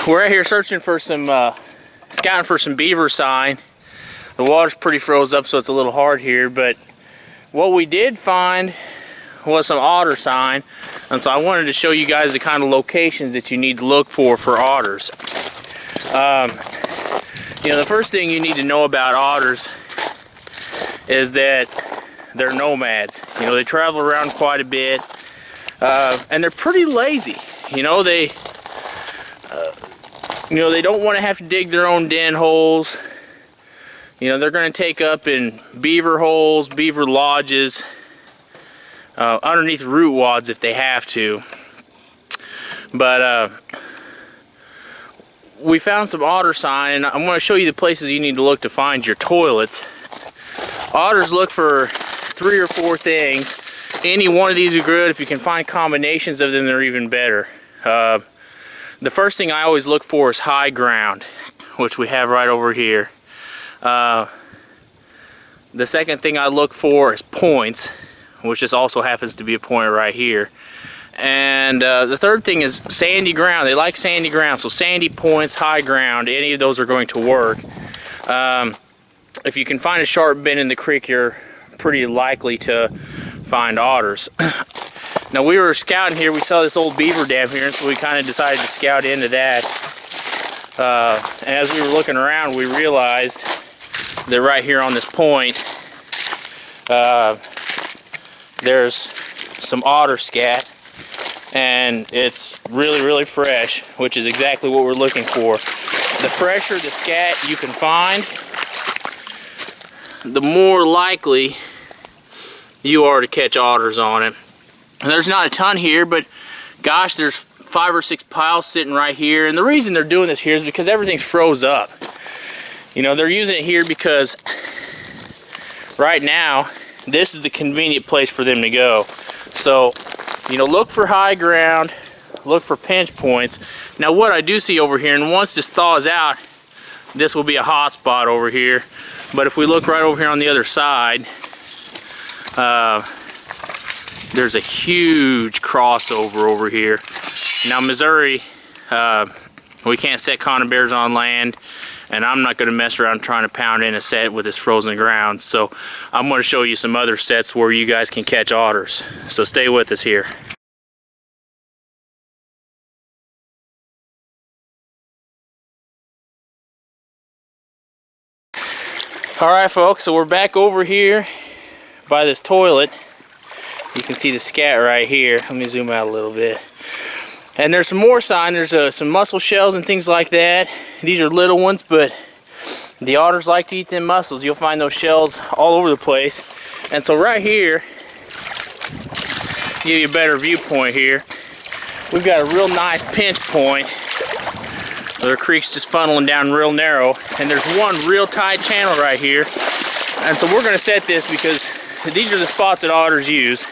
We're out here searching for some, scouting for some beaver sign. The water's pretty froze up, so it's a little hard here, but what we did find was some otter sign, and so I wanted to show you guys the kind of locations that you need to look for otters. You know, the first thing you need to know about otters is that they're nomads. You know, they travel around quite a bit, and they're pretty lazy. You know, they don't want to have to dig their own den holes. You know, they're going to take up in beaver holes, beaver lodges, underneath root wads if they have to. But we found some otter sign, and I'm going to show you the places you need to look to find your toilets. Otters look for 3 or 4 things. Any one of these are good. If you can find combinations of them, they're even better. The first thing I always look for is high ground, which we have right over here. The second thing I look for is points, which just also happens to be a point right here. And the third thing is sandy ground. They like sandy ground, so sandy points, high ground, any of those are going to work. If you can find a sharp bend in the creek, you're pretty likely to find otters. Now, we were scouting here, we saw this old beaver dam here, and so we kind of decided to scout into that. And as we were looking around, we realized that right here on this point, there's some otter scat, and it's really fresh, which is exactly what we're looking for. The fresher the scat you can find, the more likely you are to catch otters on it. And there's not a ton here, but gosh, there's 5 or 6 piles sitting right here. And the reason they're doing this here is because everything's froze up. You know, they're using it here because right now this is the convenient place for them to go. So, you know, look for high ground, look for pinch points. Now, what I do see over here, and once this thaws out, this will be a hot spot over here. But if we look right over here on the other side, there's a huge crossover over here. Now, Missouri, we can't set conibears on land, and I'm not going to mess around trying to pound in a set with this frozen ground. So I'm going to show you some other sets where you guys can catch otters. So stay with us here. Alright folks, so we're back over here by this toilet. You can see the scat right here. Let me zoom out a little bit. And there's some more sign. There's some mussel shells and things like that. These are little ones, but the otters like to eat them mussels. You'll find those shells all over the place. And so right here, give you a better viewpoint here, we've got a real nice pinch point. The creek's just funneling down real narrow, and there's one real tight channel right here. And so we're going to set this because these are the spots that otters use.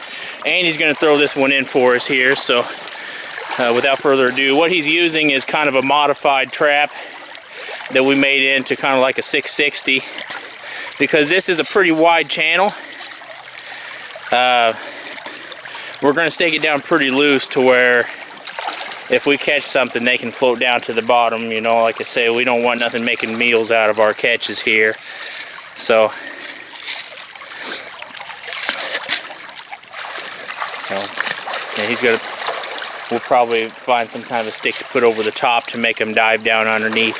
Andy's going to throw this one in for us here. So without further ado, what he's using is kind of a modified trap that we made into kind of like a 660, because this is a pretty wide channel. We're going to stake it down pretty loose to where if we catch something, they can float down to the bottom. You know, like I say, we don't want nothing making meals out of our catches here. So, and we'll probably find some kind of a stick to put over the top to make them dive down underneath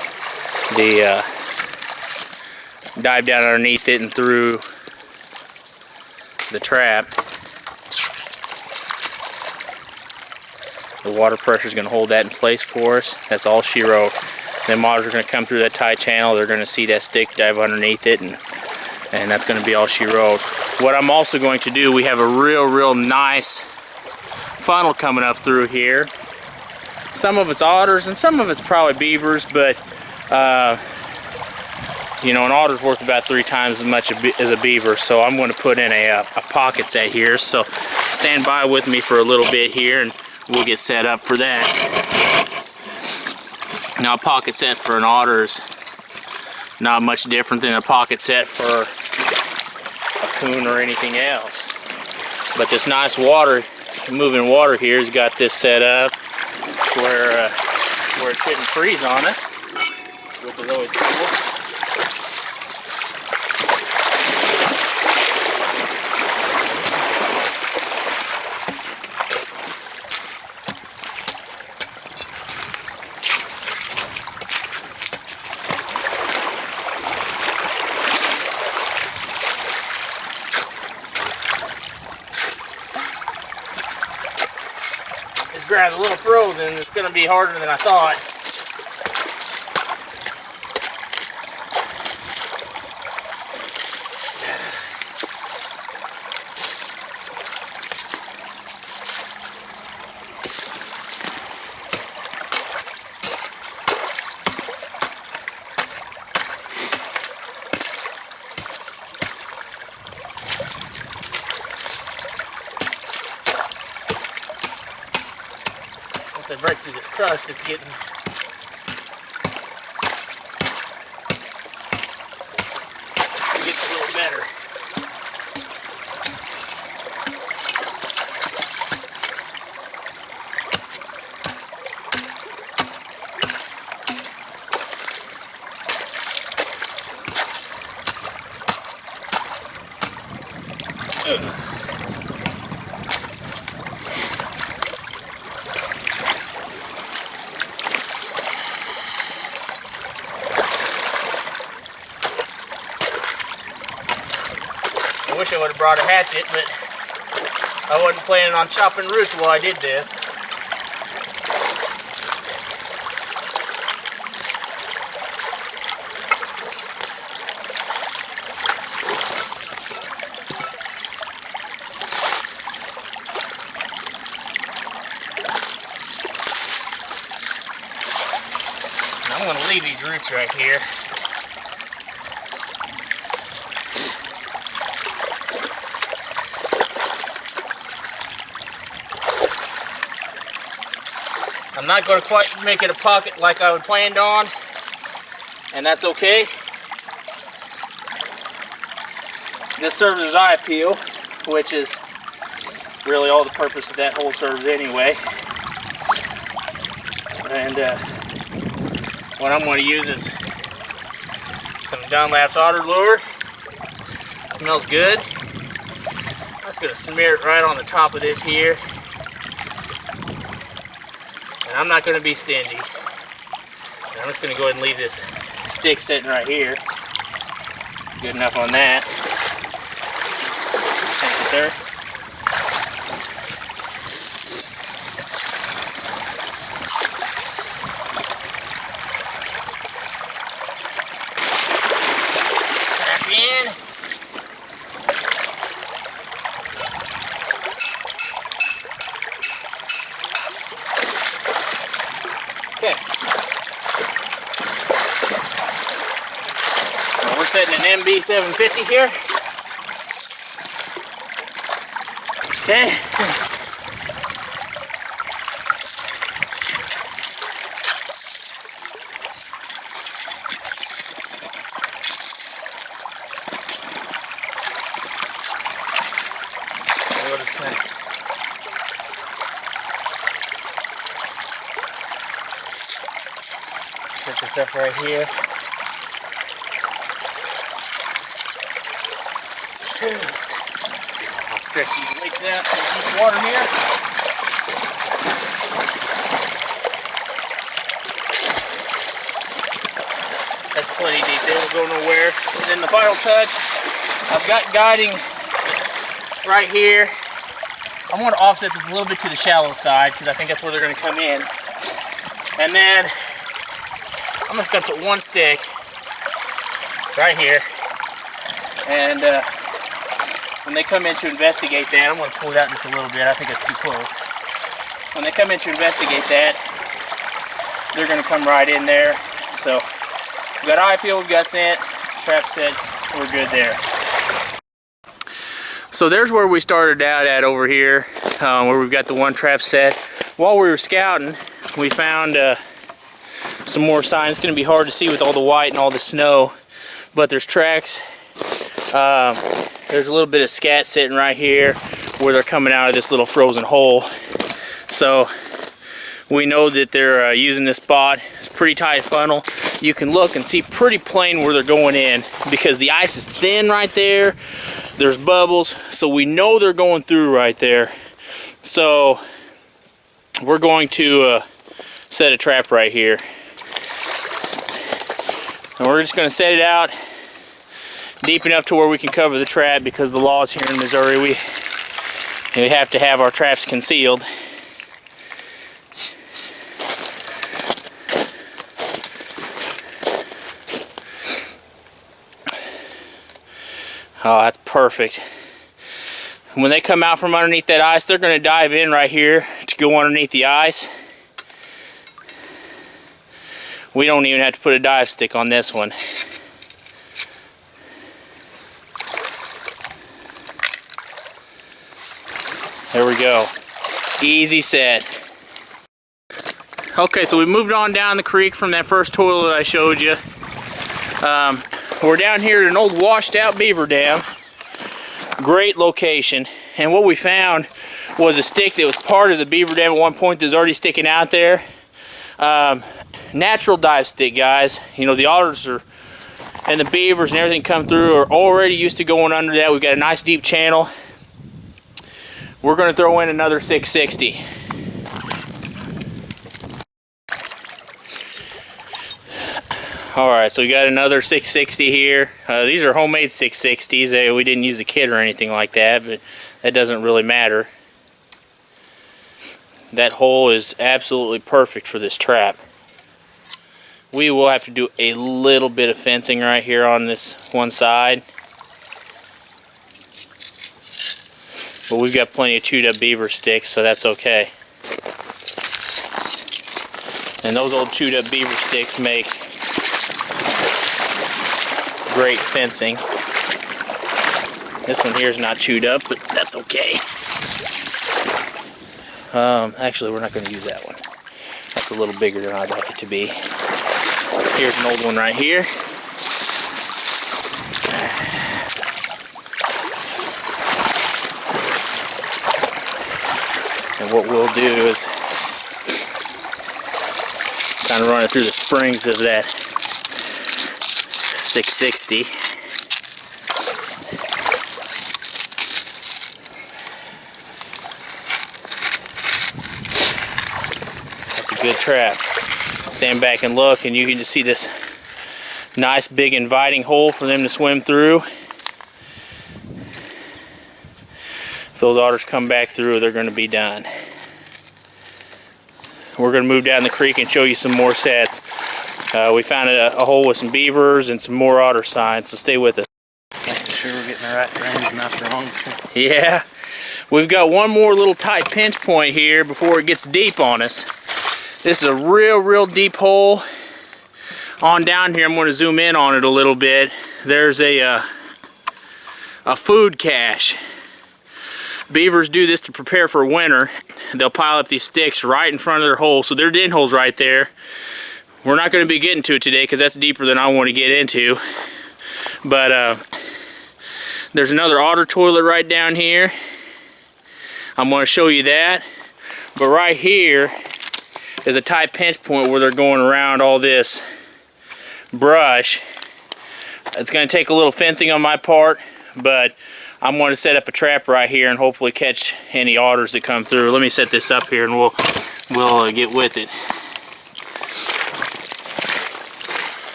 it and through the trap. The water pressure is going to hold that in place for us. That's all she wrote. Then otters are going to come through that tight channel. They're going to see that stick, dive underneath it, and that's going to be all she wrote. What I'm also going to do, we have a real nice funnel coming up through here. Some of it's otters and some of it's probably beavers, but you know, an otter's worth about 3 times as much as a beaver. So I'm going to put in a pocket set here. So stand by with me for a little bit here, and we'll get set up for that. Now, a pocket set for an otter is not much different than a pocket set for a coon or anything else. But this nice moving water here has got this set up where where it shouldn't freeze on us, which is always cool. This ground's a little frozen. It's going to be harder than I thought. Once I break through this crust, it's getting a little better. I wish I would have brought a hatchet, but I wasn't planning on chopping roots while I did this. And I'm going to leave these roots right here. I'm not going to quite make it a pocket like I had planned on, and that's okay. This serves as eye appeal, which is really all the purpose of that hole serves anyway. And what I'm going to use is some Dunlap's otter lure. It smells good. I'm just going to smear it right on the top of this here. I'm not going to be stingy. I'm just going to go ahead and leave this stick sitting right here. Good enough on that. Thank you, sir. Tap in. Okay. Well, we're setting an MB 750 here. Okay. We'll just kind of set this up right here. I'll stretch these legs out to keep water here. That's plenty deep there, will go nowhere. And then the final touch, I've got guiding right here. I want to offset this a little bit to the shallow side because I think that's where they're going to come in. And then I'm just going to put one stick right here. And when they come in to investigate that, I'm going to pull it out just a little bit. I think it's too close. When they come in to investigate that, they're going to come right in there. So we've got eye appeal, we've got scent, trap set, we're good there. So there's where we started out at over here, where we've got the one trap set. While we were scouting, we found some more signs. It's going to be hard to see with all the white and all the snow, but there's tracks. There's a little bit of scat sitting right here where they're coming out of this little frozen hole. So we know that they're using this spot. It's pretty tight funnel. You can look and see pretty plain where they're going in because the ice is thin right there. There's bubbles, so we know they're going through right there. So we're going to set a trap right here. And we're just going to set it out deep enough to where we can cover the trap, because the laws here in Missouri, we have to have our traps concealed. Oh, that's perfect. When they come out from underneath that ice, they're going to dive in right here to go underneath the ice. We don't even have to put a dive stick on this one. There we go. Easy set. Okay, so we moved on down the creek from that first toilet I showed you. We're down here at an old washed out beaver dam. Great location. And what we found was a stick that was part of the beaver dam at one point that was already sticking out there. Natural dive stick, guys. You know, the otters are, and the beavers and everything come through are already used to going under that. We've got a nice deep channel. We're going to throw in another 660. Alright, so we got another 660 here. These are homemade 660s. We didn't use a kit or anything like that, but that doesn't really matter. That hole is absolutely perfect for this trap. We will have to do a little bit of fencing right here on this one side. But we've got plenty of chewed up beaver sticks, so that's okay. And those old chewed up beaver sticks make great fencing. This one here is not chewed up, but that's okay. Actually, we're not going to use that one. That's a little bigger than I'd like it to be. Here's an old one right here. And what we'll do is kind of run it through the springs of that 660. That's a good trap. Stand back and look, and you can just see this nice big inviting hole for them to swim through. If those otters come back through, they're going to be done. We're going to move down the creek and show you some more sets. We found a hole with some beavers and some more otter signs, so stay with us. Making sure we're getting the right frames, not the wrong. Yeah, we've got one more little tight pinch point here before it gets deep on us. This is a real deep hole. On down here, I'm going to zoom in on it a little bit. There's a food cache. Beavers do this to prepare for winter. They'll pile up these sticks right in front of their hole, so their den hole's right there. We're not going to be getting to it today because that's deeper than I want to get into. But there's another otter toilet right down here. I'm going to show you that. But right here is a tight pinch point where they're going around all this brush. It's going to take a little fencing on my part, but I'm going to set up a trap right here and hopefully catch any otters that come through. Let me set this up here and we'll get with it.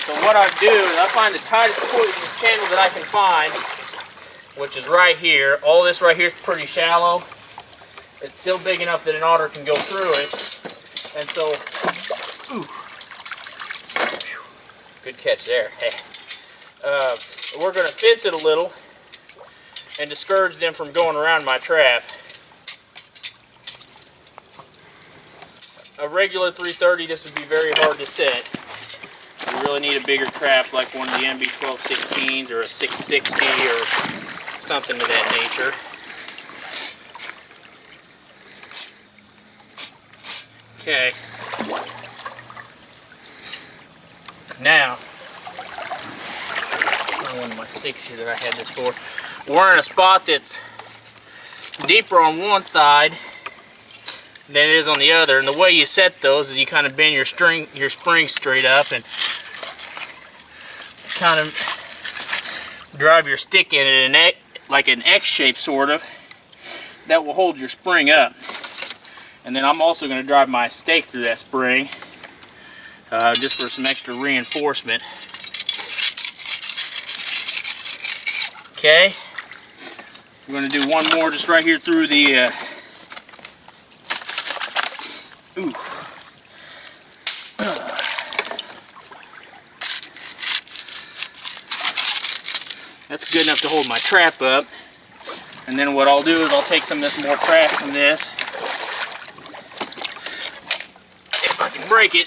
So what I do is I find the tightest point in this channel that I can find, which is right here. All this right here is pretty shallow. It's still big enough that an otter can go through it. And so, good catch there. Hey. We're going to fence it a little and discourage them from going around my trap. A regular 330, this would be very hard to set. You really need a bigger trap like one of the MB-1216s or a 660 or something of that nature. Okay. Now, one of my sticks here that I had this for. We're in a spot that's deeper on one side than it is on the other. And the way you set those is you kind of bend your spring straight up and kind of drive your stick in it like an X shape sort of. That will hold your spring up. And then I'm also going to drive my stake through that spring just for some extra reinforcement. Okay, I'm going to do one more just right here through the That's good enough to hold my trap up. And then what I'll do is I'll take some of this more trash from this, if I can break it,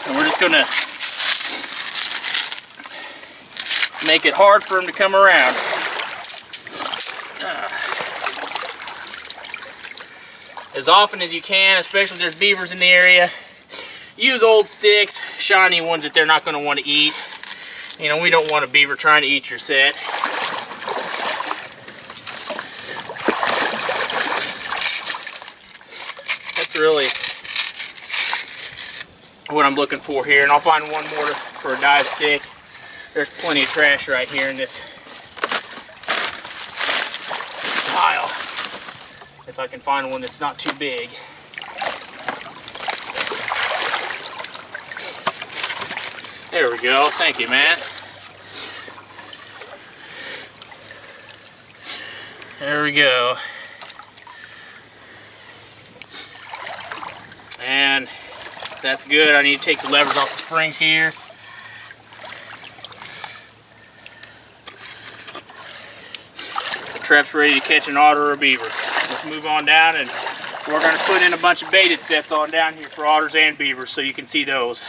and we're just going to make it hard for them to come around. As often as you can, especially if there's beavers in the area, use old sticks, shiny ones that they're not going to want to eat. You know, we don't want a beaver trying to eat your set. That's really what I'm looking for here. And I'll find one more for a dive stick. There's plenty of trash right here in this pile. If I can find one that's not too big. There we go. Thank you, man. There we go. And that's good. I need to take the levers off the springs here. The trap's ready to catch an otter or a beaver. Let's move on down, and we're going to put in a bunch of baited sets on down here for otters and beavers so you can see those.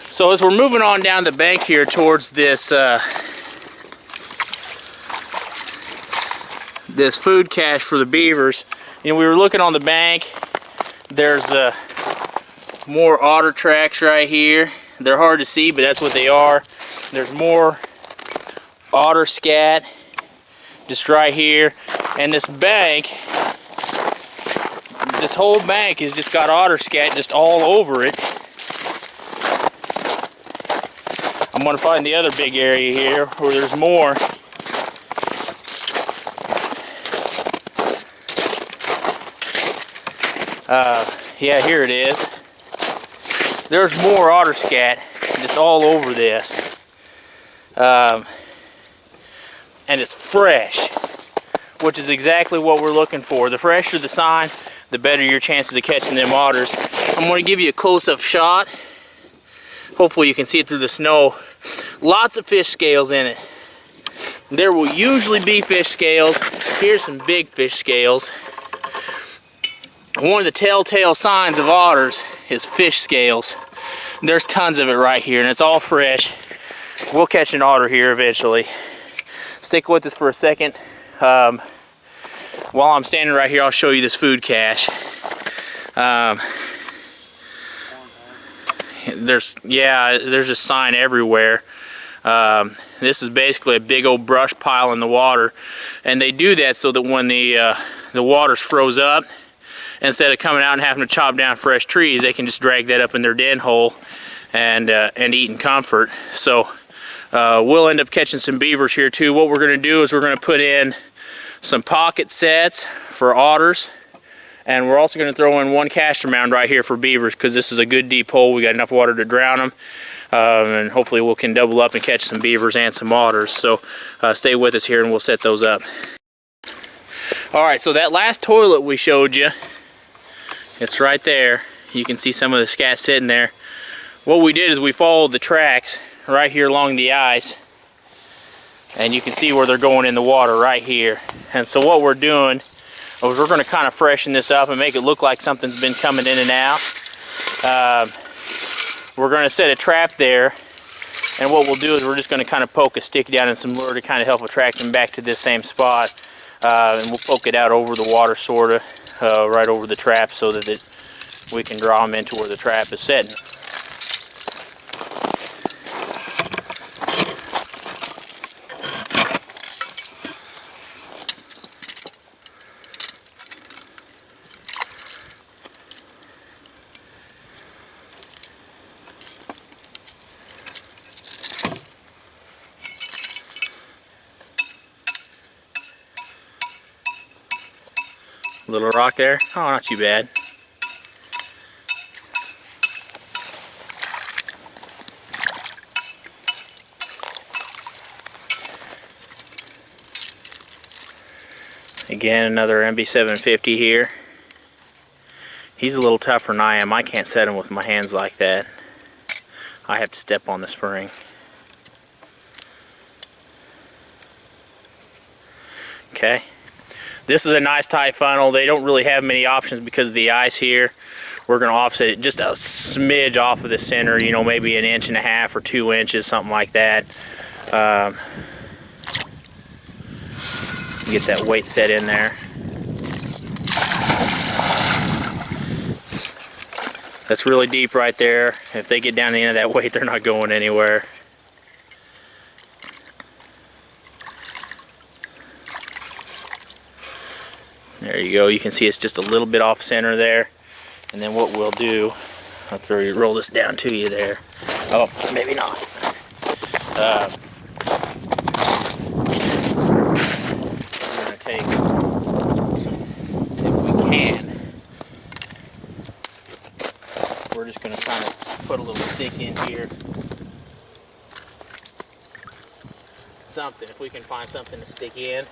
So as we're moving on down the bank here towards this this food cache for the beavers, you know, we were looking on the bank. There's more otter tracks right here. They're hard to see, but that's what they are. There's more otter scat just right here, and this bank, this whole bank has just got otter scat just all over it. I'm going to find the other big area here where there's more. Yeah, here it is. There's more otter scat just all over this. And it's fresh, which is exactly what we're looking for. The fresher the sign, the better your chances of catching them otters. I'm going to give you a close-up shot. Hopefully you can see it through the snow. Lots of fish scales in it. There will usually be fish scales. Here's some big fish scales. One of the telltale signs of otters is fish scales. There's tons of it right here, and it's all fresh. We'll catch an otter here eventually. Stick with us for a second. While I'm standing right here, I'll show you this food cache. There's a sign everywhere. This is basically a big old brush pile in the water, and they do that so that when the water's froze up, instead of coming out and having to chop down fresh trees, they can just drag that up in their den hole and eat in comfort. So we'll end up catching some beavers here too. What we're going to do is we're going to put in some pocket sets for otters, and we're also going to throw in one caster mound right here for beavers, because this is a good deep hole. We got enough water to drown them, and hopefully we can double up and catch some beavers and some otters. So stay with us here and we'll set those up. Alright, so that last toilet we showed you, it's right there. You can see some of the scat sitting there. What we did is we followed the tracks right here along the ice, and you can see where they're going in the water right here. And so what we're doing is we're going to kind of freshen this up and make it look like something's been coming in and out. We're going to set a trap there, and what we'll do is we're just going to kind of poke a stick down in some lure to kind of help attract them back to this same spot. And we'll poke it out over the water, sort of, right over the trap, so that we can draw them into where the trap is setting. Little rock there. Oh, not too bad. Again, another MB750 here. He's a little tougher than I am. I can't set him with my hands like that. I have to step on the spring. Okay. This is a nice tight funnel. They don't really have many options because of the ice here. We're going to offset it just a smidge off of the center, you know, maybe 1.5 inches or 2 inches, something like that. Get that weight set in there. That's really deep right there. If they get down to the end of that weight, they're not going anywhere. There you go. You can see it's just a little bit off center there. And then what we'll do, I'll roll this down to you there. Oh, maybe not. We're going to take, if we can, we're just going to kind of put a little stick in here. Something, if we can find something to stick in.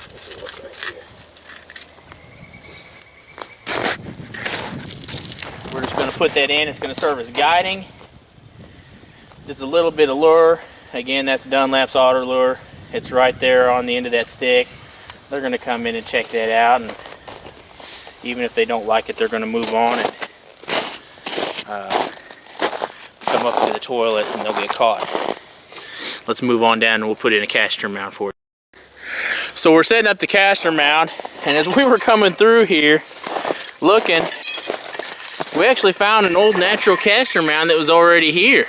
This will look right here. We're just going to put that in. It's going to serve as guiding. Just a little bit of lure. Again, that's Dunlap's otter lure. It's right there on the end of that stick. They're going to come in and check that out, and even if they don't like it, they're going to move on and come up to the toilet and they'll get caught. Let's move on down and we'll put in a caster mount for you. So we're setting up the caster mount, and as we were coming through here looking, we actually found an old natural caster mound that was already here,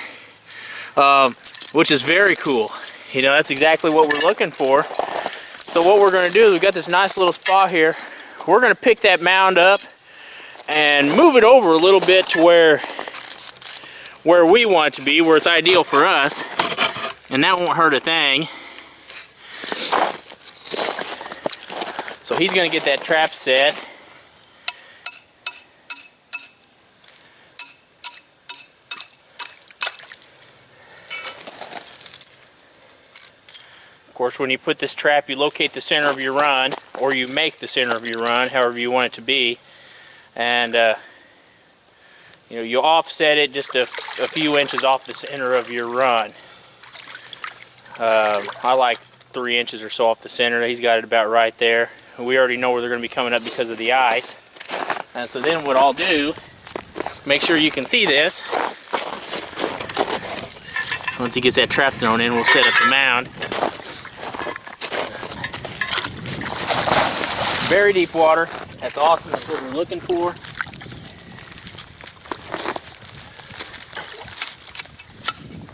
which is very cool. You know, that's exactly what we're looking for. So what we're going to do is we've got this nice little spot here. We're going to pick that mound up and move it over a little bit to where we want it to be, where it's ideal for us, and that won't hurt a thing. So he's going to get that trap set. Of course, when you put this trap, you locate the center of your run, or you make the center of your run, however you want it to be, and you know, you offset it just a few inches off the center of your run. I like 3 inches or so off the center. He's got it about right there. We already know where they're going to be coming up because of the ice. And so then what I'll do, make sure you can see this. Once he gets that trap thrown in, we'll set up the mound. Very deep water. That's awesome. That's what we're looking for.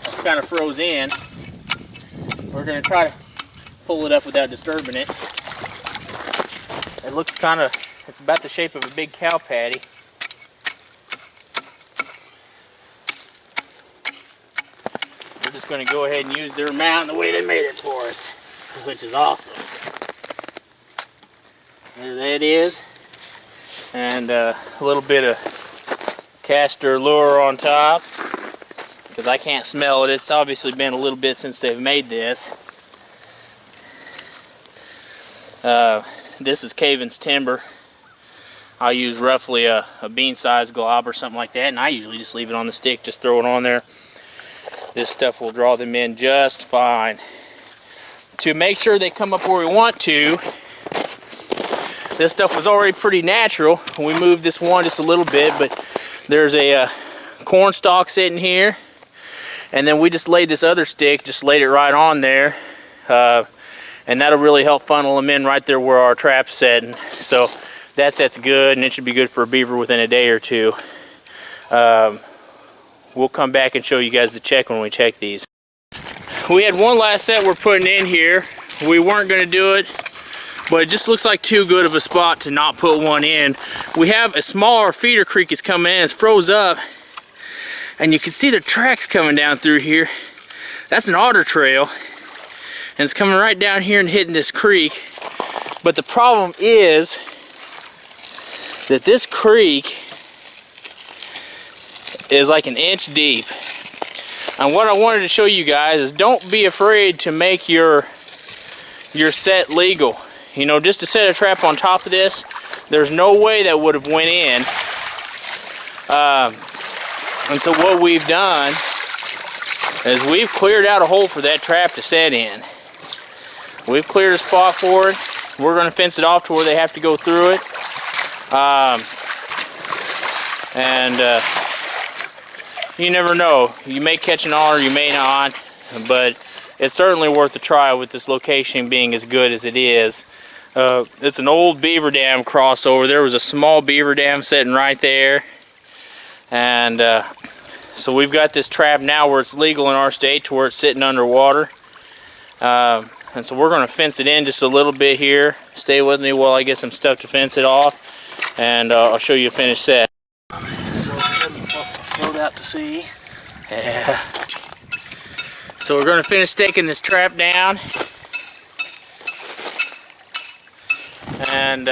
It's kind of froze in. We're going to try to pull it up without disturbing it. It looks kind of, it's about the shape of a big cow patty. We're just going to go ahead and use their mound the way they made it for us, which is awesome. There that is. And a little bit of caster lure on top, because I can't smell it. It's obviously been a little bit since they've made this. This is Caven's timber. I use roughly a bean-sized glob or something like that, and I usually just leave it on the stick, just throw it on there. This stuff will draw them in just fine. To make sure they come up where we want to, this stuff was already pretty natural. We moved this one just a little bit, but there's a corn stalk sitting here, and then we just laid this other stick, just laid it right on there. And that'll really help funnel them in right there where our trap's setting. So that's good, and it should be good for a beaver within a day or two. We'll come back and show you guys the check when we check these. We had one last set we're putting in here. We weren't going to do it, but it just looks like too good of a spot to not put one in. We have a smaller feeder creek that's coming in. It's froze up, and you can see the tracks coming down through here. That's an otter trail. and it's coming right down here and hitting this creek. But the problem is that this creek is like an inch deep. And what I wanted to show you guys is don't be afraid to make your set legal. You know, just to set a trap on top of this, there's no way that would have went in. And so what we've done is we've cleared out a hole for that trap to set in. We've cleared a spot for it. We're going to fence it off to where they have to go through it. You never know. You may catch an otter, you may not, but it's certainly worth a try with this location being as good as it is. It's an old beaver dam crossover. There was a small beaver dam sitting right there. And so we've got this trap now where it's legal in our state to where it's sitting underwater. And so we're going to fence it in just a little bit here. Stay with me while I get some stuff to fence it off. And I'll show you a finished set. So float out to sea. Yeah. So we're going to finish staking this trap down. And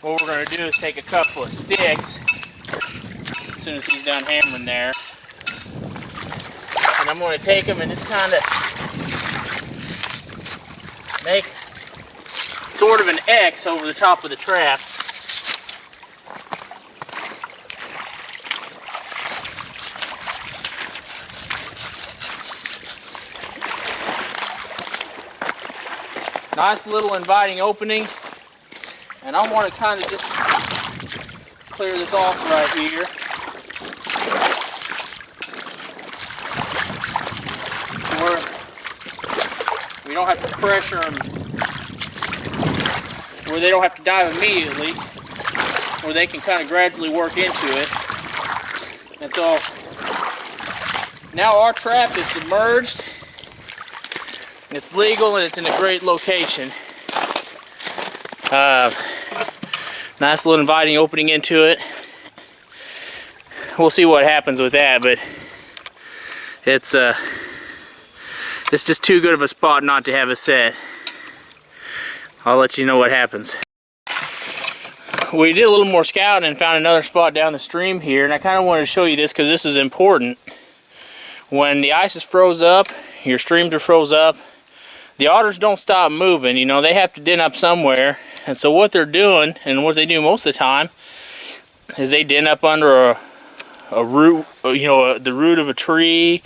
what we're going to do is take a couple of sticks as soon as he's done hammering there. And I'm going to take them and just kind of make sort of an X over the top of the trap. Nice little inviting opening, and I want to kind of just clear this off right here. Where we don't have to pressure them, where they don't have to dive immediately, where they can kind of gradually work into it. And so now our trap is submerged. It's legal and it's in a great location. Nice little inviting opening into it. We'll see what happens with that, but it's just too good of a spot not to have a set. I'll let you know what happens. We did a little more scouting and found another spot down the stream here, and I kind of wanted to show you this because this is important. When the ice is froze up, your streams are froze up, the otters don't stop moving. You know, they have to den up somewhere. And so what they're doing, and what they do most of the time, is they den up under a root, you know, the root of a tree,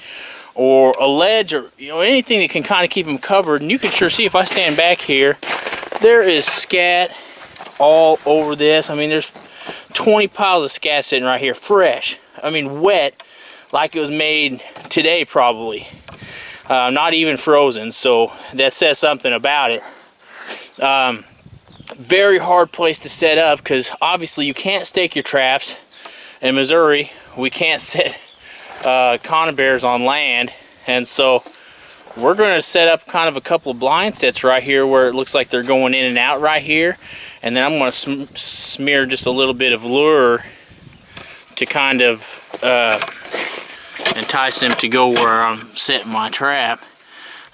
or a ledge, or, you know, anything that can kind of keep them covered. And you can sure see if I stand back here, there is scat all over this. I mean, there's 20 piles of scat sitting right here, fresh. I mean, wet, like it was made today probably. Not even frozen, so that says something about it. Very hard place to set up because obviously you can't stake your traps. In Missouri, we can't set conibears on land, and so we're going to set up kind of a couple of blind sets right here where it looks like they're going in and out right here, and then I'm going to smear just a little bit of lure to kind of entice them to go where I'm setting my trap.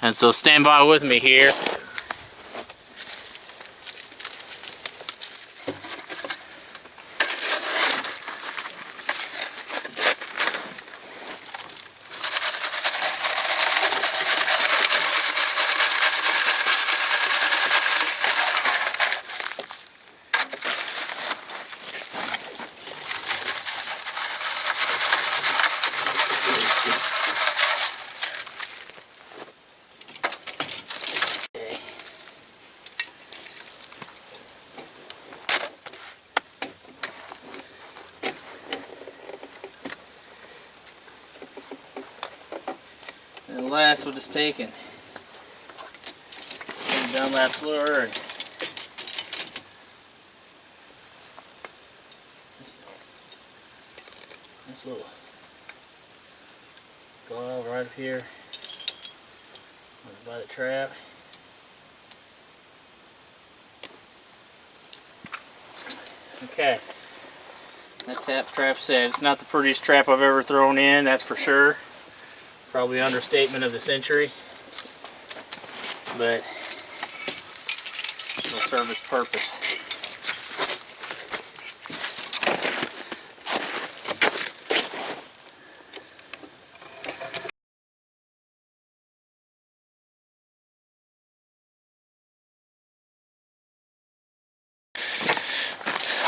And so stand by with me here. And last with this taken, Dunlap's lure, and this little glove right up here by the trap. Okay, that trap set. It's not the prettiest trap I've ever thrown in, that's for sure. Probably understatement of the century. but it'll serve its purpose.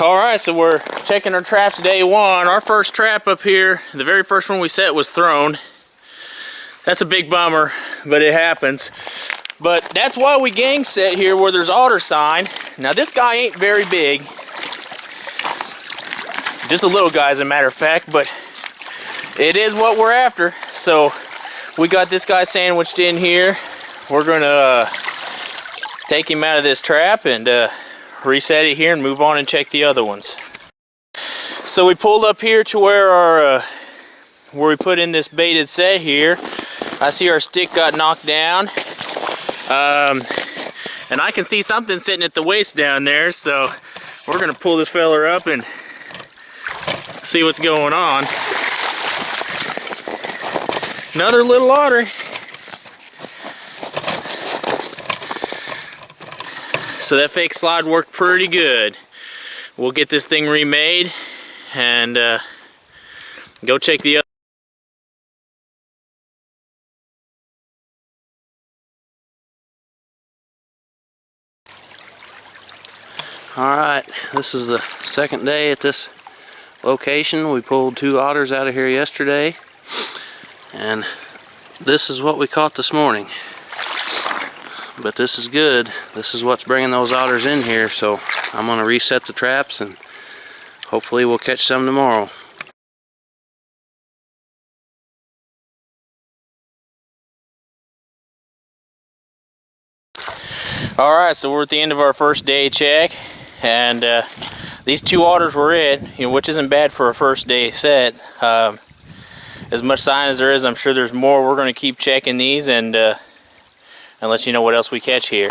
Alright, so we're checking our traps day one. Our first trap up here, the very first one we set was thrown. That's a big bummer, but it happens. But that's why we gang set here where there's otter sign. Now this guy ain't very big. Just a little guy as a matter of fact, but it is what we're after. So we got this guy sandwiched in here. We're gonna take him out of this trap and reset it here and move on and check the other ones. So we pulled up here to where our where we put in this baited set here. I see our stick got knocked down, and I can see something sitting at the waist down there, so we're gonna pull this feller up and see what's going on. Another little otter. So that fake slide worked pretty good. We'll get this thing remade and go check the other. Alright, this is the second day at this location. We pulled 2 otters out of here yesterday, and this is what we caught this morning. But this is good. This is what's bringing those otters in here, so I'm going to reset the traps and hopefully we'll catch some tomorrow. Alright, so we're at the end of our first day check, and these 2 otters were it, which isn't bad for a first day set. As much sign as there is, I'm sure there's more. We're going to keep checking these and let you know what else we catch here.